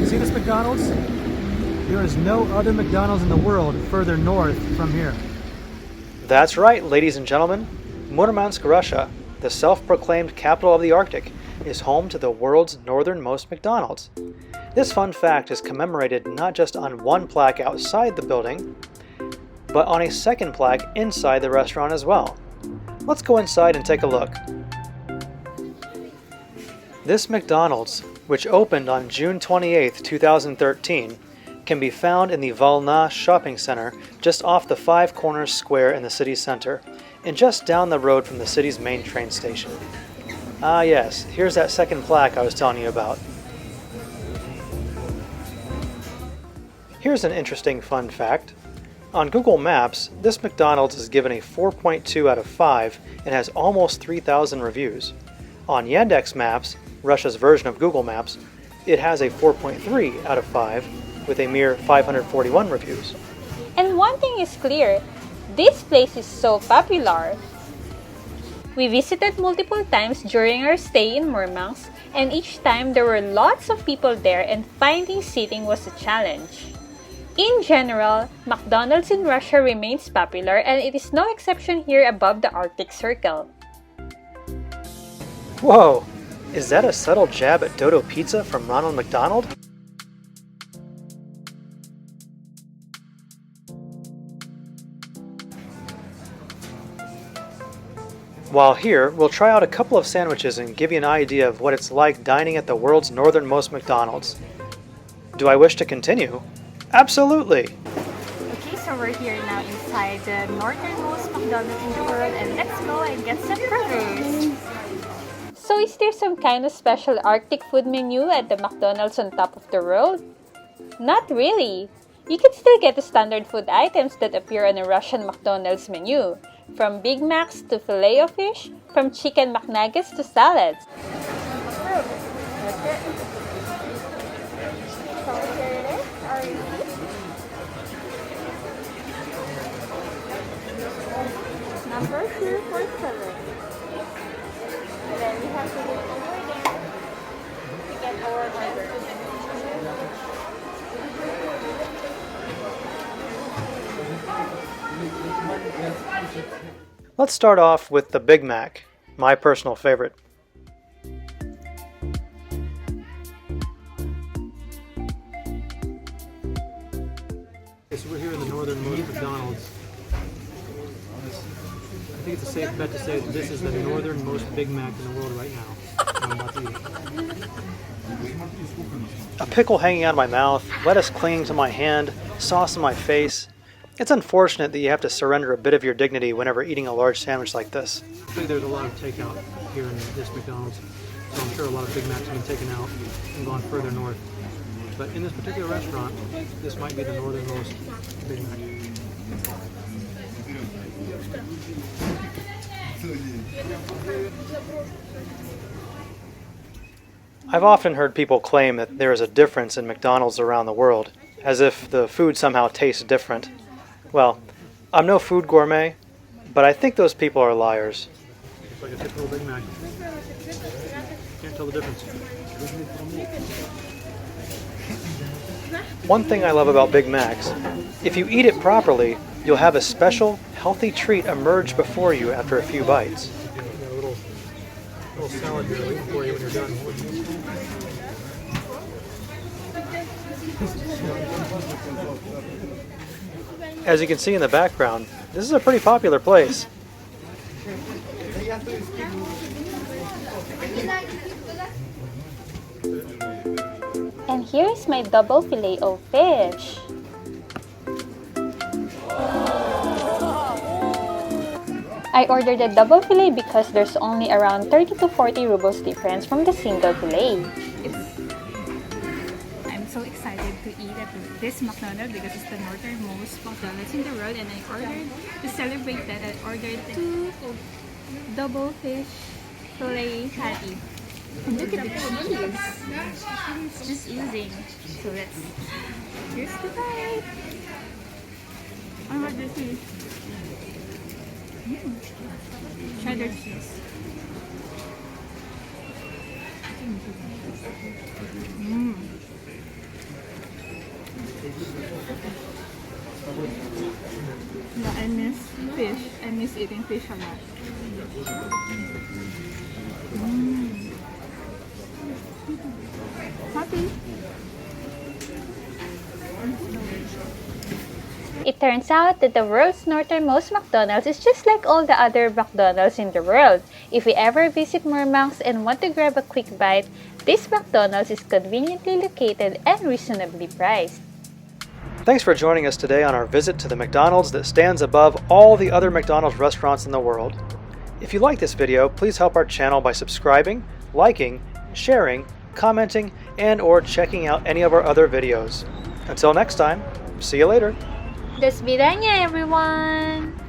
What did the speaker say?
See this McDonald's? There is no other McDonald's in the world further north from here. That's right, ladies and gentlemen. Murmansk, Russia, the self-proclaimed capital of the Arctic, is home to the world's northernmost McDonald's. This fun fact is commemorated not just on one plaque outside the building, but on a second plaque inside the restaurant as well. Let's go inside and take a look. This McDonald's, which opened on June 28, 2013, can be found in the Volna shopping center just off the Five Corners Square in the city center, and just down the road from the city's main train station. Ah yes, here's that second plaque I was telling you about. Here's an interesting fun fact. On Google Maps, this McDonald's is given a 4.2 out of 5 and has almost 3,000 reviews. On Yandex Maps, Russia's version of Google Maps, it has a 4.3 out of 5 with a mere 541 reviews. And one thing is clear, this place is so popular. We visited multiple times during our stay in Murmansk, and each time there were lots of people there and finding seating was a challenge. In general, McDonald's in Russia remains popular and it is no exception here above the Arctic Circle. Whoa! Is that a subtle jab at Dodo Pizza from Ronald McDonald? While here, we'll try out a couple of sandwiches and give you an idea of what it's like dining at the world's northernmost McDonald's. Do I wish to continue? Absolutely! Okay, so we're here now inside the northernmost McDonald's in the world, and let's go and get some burgers. So is there some kind of special Arctic food menu at the McDonald's on top of the world? Not really. You can still get the standard food items that appear on a Russian McDonald's menu, from Big Macs to filet of fish, from chicken McNuggets to salads. Number 247. And then we have to go over there to get our burger. Let's start off with the Big Mac, my personal favorite. Okay, so we're here in the northernmost McDonald's. I think it's a safe bet to say that this is the northernmost Big Mac in the world right now. I'm about to eat it. A pickle hanging out of my mouth, lettuce clinging to my hand, sauce in my face. It's unfortunate that you have to surrender a bit of your dignity whenever eating a large sandwich like this. I think there's a lot of takeout here in this McDonald's, so I'm sure a lot of Big Macs have been taken out and gone further north. But in this particular restaurant, this might be the northernmost Big Mac. I've often heard people claim that there is a difference in McDonald's around the world, as if the food somehow tastes different. Well, I'm no food gourmet, but I think those people are liars. It's like a typical Big Mac. Can't tell the difference. One thing I love about Big Macs, if you eat it properly, you'll have a special, healthy treat emerge before you after a few bites. You got a little salad here waiting for you when you're done. As you can see in the background, this is a pretty popular place. And here is my double filet of fish. I ordered a double filet because there's only around 30 to 40 rubles difference from the single filet. I'm so excited to eat at this McDonald's because it's the northernmost McDonald's in the world, and I ordered, to celebrate that, I ordered 2 double fish filet patty. And look at the cheese. It's just oozing. So here's the bite. I want the cheese. Cheddar cheese. is eating fish a lot. Happy? It turns out that the world's northernmost McDonald's is just like all the other McDonald's in the world. If we ever visit Murmansk and want to grab a quick bite, this McDonald's is conveniently located and reasonably priced. Thanks for joining us today on our visit to the McDonald's that stands above all the other McDonald's restaurants in the world. If you like this video, please help our channel by subscribing, liking, sharing, commenting, and or checking out any of our other videos. Until next time, see you later. До свидания, everyone!